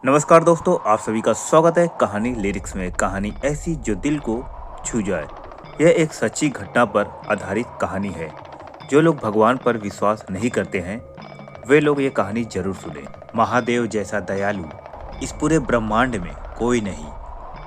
नमस्कार दोस्तों, आप सभी का स्वागत है कहानी लिरिक्स में। कहानी ऐसी जो दिल को छू जाए। यह एक सच्ची घटना पर आधारित कहानी है। जो लोग भगवान पर विश्वास नहीं करते हैं वे लोग ये कहानी जरूर सुने। महादेव जैसा दयालु इस पूरे ब्रह्मांड में कोई नहीं।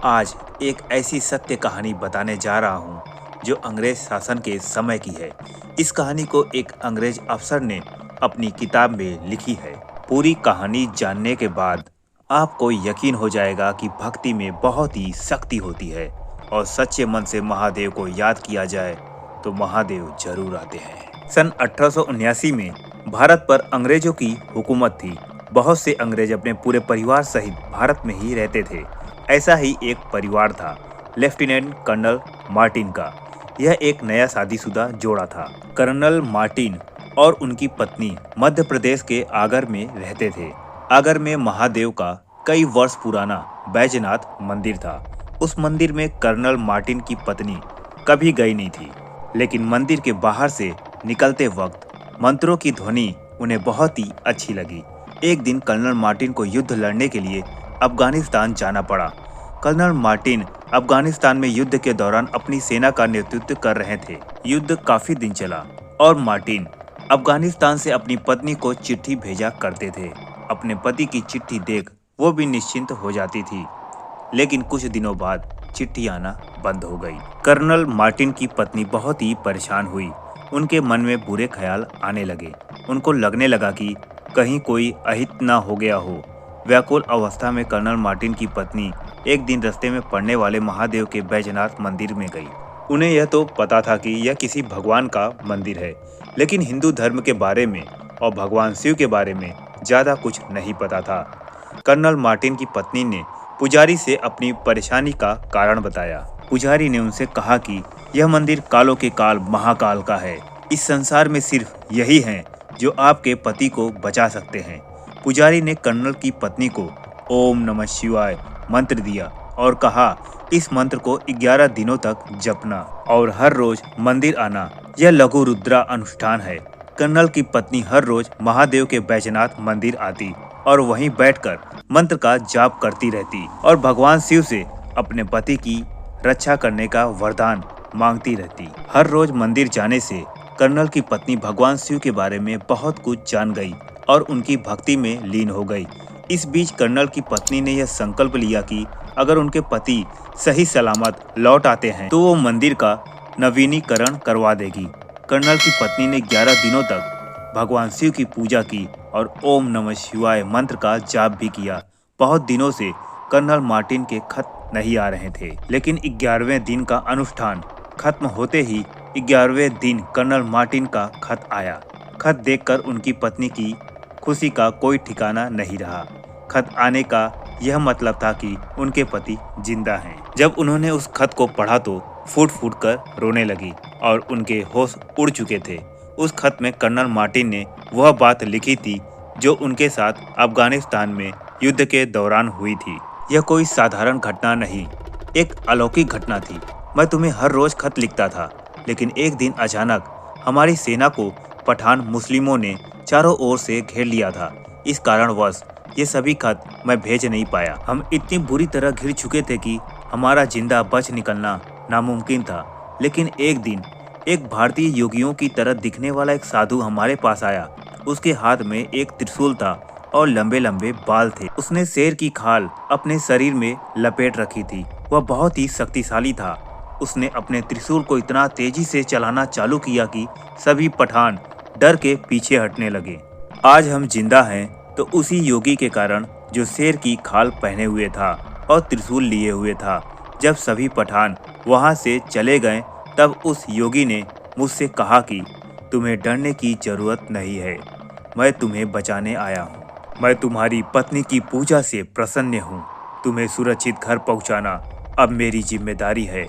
आज एक ऐसी सत्य कहानी बताने जा रहा हूँ जो अंग्रेज शासन के समय की है। इस कहानी को एक अंग्रेज अफसर ने अपनी किताब में लिखी है। पूरी कहानी जानने के बाद आपको यकीन हो जाएगा कि भक्ति में बहुत ही शक्ति होती है और सच्चे मन से महादेव को याद किया जाए तो महादेव जरूर आते हैं। सन 1879 में भारत पर अंग्रेजों की हुकूमत थी। बहुत से अंग्रेज अपने पूरे परिवार सहित भारत में ही रहते थे। ऐसा ही एक परिवार था लेफ्टिनेंट कर्नल मार्टिन का। यह एक नया शादीशुदा जोड़ा था। कर्नल मार्टिन और उनकी पत्नी मध्य प्रदेश के आगर में रहते थे। आगर में महादेव का कई वर्ष पुराना बैजनाथ मंदिर था। उस मंदिर में कर्नल मार्टिन की पत्नी कभी गई नहीं थी, लेकिन मंदिर के बाहर से निकलते वक्त मंत्रों की ध्वनि उन्हें बहुत ही अच्छी लगी। एक दिन कर्नल मार्टिन को युद्ध लड़ने के लिए अफगानिस्तान जाना पड़ा। कर्नल मार्टिन अफगानिस्तान में युद्ध के दौरान अपनी सेना का नेतृत्व कर रहे थे। युद्ध काफी दिन चला और मार्टिन अफगानिस्तान से अपनी पत्नी को चिट्ठी भेजा करते थे। अपने पति की चिट्ठी देख वो भी निश्चिंत हो जाती थी, लेकिन कुछ दिनों बाद चिट्ठी आना बंद हो गई। कर्नल मार्टिन की पत्नी बहुत ही परेशान हुई। उनके मन में बुरे ख्याल आने लगे। उनको लगने लगा कि कहीं कोई अहित ना हो गया हो। व्याकुल अवस्था में कर्नल मार्टिन की पत्नी एक दिन रास्ते में पड़ने वाले महादेव के बैजनाथ मंदिर में गई। उन्हें यह तो पता था कि यह किसी भगवान का मंदिर है, लेकिन हिंदू धर्म के बारे में और भगवान शिव के बारे में ज्यादा कुछ नहीं पता था। कर्नल मार्टिन की पत्नी ने पुजारी से अपनी परेशानी का कारण बताया। पुजारी ने उनसे कहा कि यह मंदिर कालों के काल महाकाल का है। इस संसार में सिर्फ यही हैं जो आपके पति को बचा सकते हैं। पुजारी ने कर्नल की पत्नी को ओम नमः शिवाय मंत्र दिया और कहा इस मंत्र को 11 दिनों तक जपना और हर रोज मंदिर आना। यह लघु रुद्रा अनुष्ठान है। कर्नल की पत्नी हर रोज महादेव के बैजनाथ मंदिर आती और वहीं बैठकर मंत्र का जाप करती रहती और भगवान शिव से अपने पति की रक्षा करने का वरदान मांगती रहती। हर रोज मंदिर जाने से कर्नल की पत्नी भगवान शिव के बारे में बहुत कुछ जान गई और उनकी भक्ति में लीन हो गई। इस बीच कर्नल की पत्नी ने यह संकल्प लिया कि अगर उनके पति सही सलामत लौट आते हैं तो वो मंदिर का नवीनीकरण करवा देगी। कर्नल की पत्नी ने 11 दिनों तक भगवान शिव की पूजा की और ओम नमः शिवाय मंत्र का जाप भी किया। बहुत दिनों से कर्नल मार्टिन के खत नहीं आ रहे थे, लेकिन 11वें दिन का अनुष्ठान खत्म होते ही 11वें दिन कर्नल मार्टिन का खत आया। खत देखकर उनकी पत्नी की खुशी का कोई ठिकाना नहीं रहा। खत आने का यह मतलब था कि उनके पति जिंदा हैं। जब उन्होंने उस खत को पढ़ा तो फूट फूट कर रोने लगी और उनके होश उड़ चुके थे। उस खत में कर्नल मार्टिन ने वह बात लिखी थी जो उनके साथ अफगानिस्तान में युद्ध के दौरान हुई थी। यह कोई साधारण घटना नहीं, एक अलौकिक घटना थी। मैं तुम्हें हर रोज खत लिखता था, लेकिन एक दिन अचानक हमारी सेना को पठान मुस्लिमों ने चारों ओर से घेर लिया था। इस कारणवश ये सभी खत मैं भेज नहीं पाया। हम इतनी बुरी तरह घिर चुके थे कि हमारा जिंदा बच निकलना नामुमकिन था। लेकिन एक दिन एक भारतीय योगियों की तरह दिखने वाला एक साधु हमारे पास आया। उसके हाथ में एक त्रिशूल था और लंबे लंबे बाल थे। उसने शेर की खाल अपने शरीर में लपेट रखी थी। वह बहुत ही शक्तिशाली था। उसने अपने त्रिशूल को इतना तेजी से चलाना चालू किया कि सभी पठान डर के पीछे हटने लगे। आज हम जिंदा हैं तो उसी योगी के कारण जो शेर की खाल पहने हुए था और त्रिशूल लिए हुए था। जब सभी पठान वहां से चले गए तब उस योगी ने मुझसे कहा कि तुम्हें डरने की जरूरत नहीं है, मैं तुम्हें बचाने आया हूँ। मैं तुम्हारी पत्नी की पूजा से प्रसन्न हूँ। तुम्हें सुरक्षित घर पहुँचाना अब मेरी जिम्मेदारी है।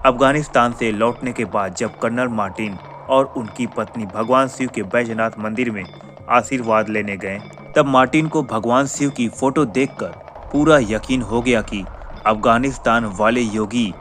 अफगानिस्तान से लौटने के बाद जब कर्नल मार्टिन और उनकी पत्नी भगवान शिव के बैजनाथ मंदिर में आशीर्वाद लेने गए तब मार्टिन को भगवान शिव की फोटो देखकर पूरा यकीन हो गया कि अफगानिस्तान वाले योगी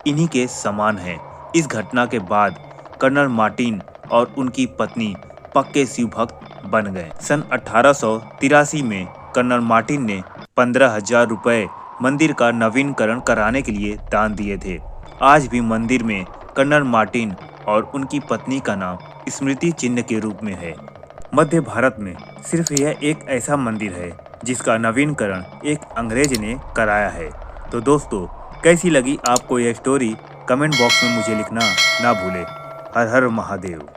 इन्हीं के समान हैं। इस घटना के बाद कर्नल मार्टिन और उनकी पत्नी पक्के शिव भक्त बन गए। सन 1883 में कर्नल मार्टिन ने 15,000 रुपए मंदिर का नवीनीकरण कराने के लिए दान दिए थे। आज भी मंदिर में कर्नल मार्टिन और उनकी पत्नी का नाम स्मृति चिन्ह के रूप में है। मध्य भारत में सिर्फ यह एक ऐसा मंदिर है जिसका नवीनीकरण एक अंग्रेज ने कराया है। तो दोस्तों, कैसी लगी आपको यह स्टोरी? कमेंट बॉक्स में मुझे लिखना ना भूलें। हर हर महादेव।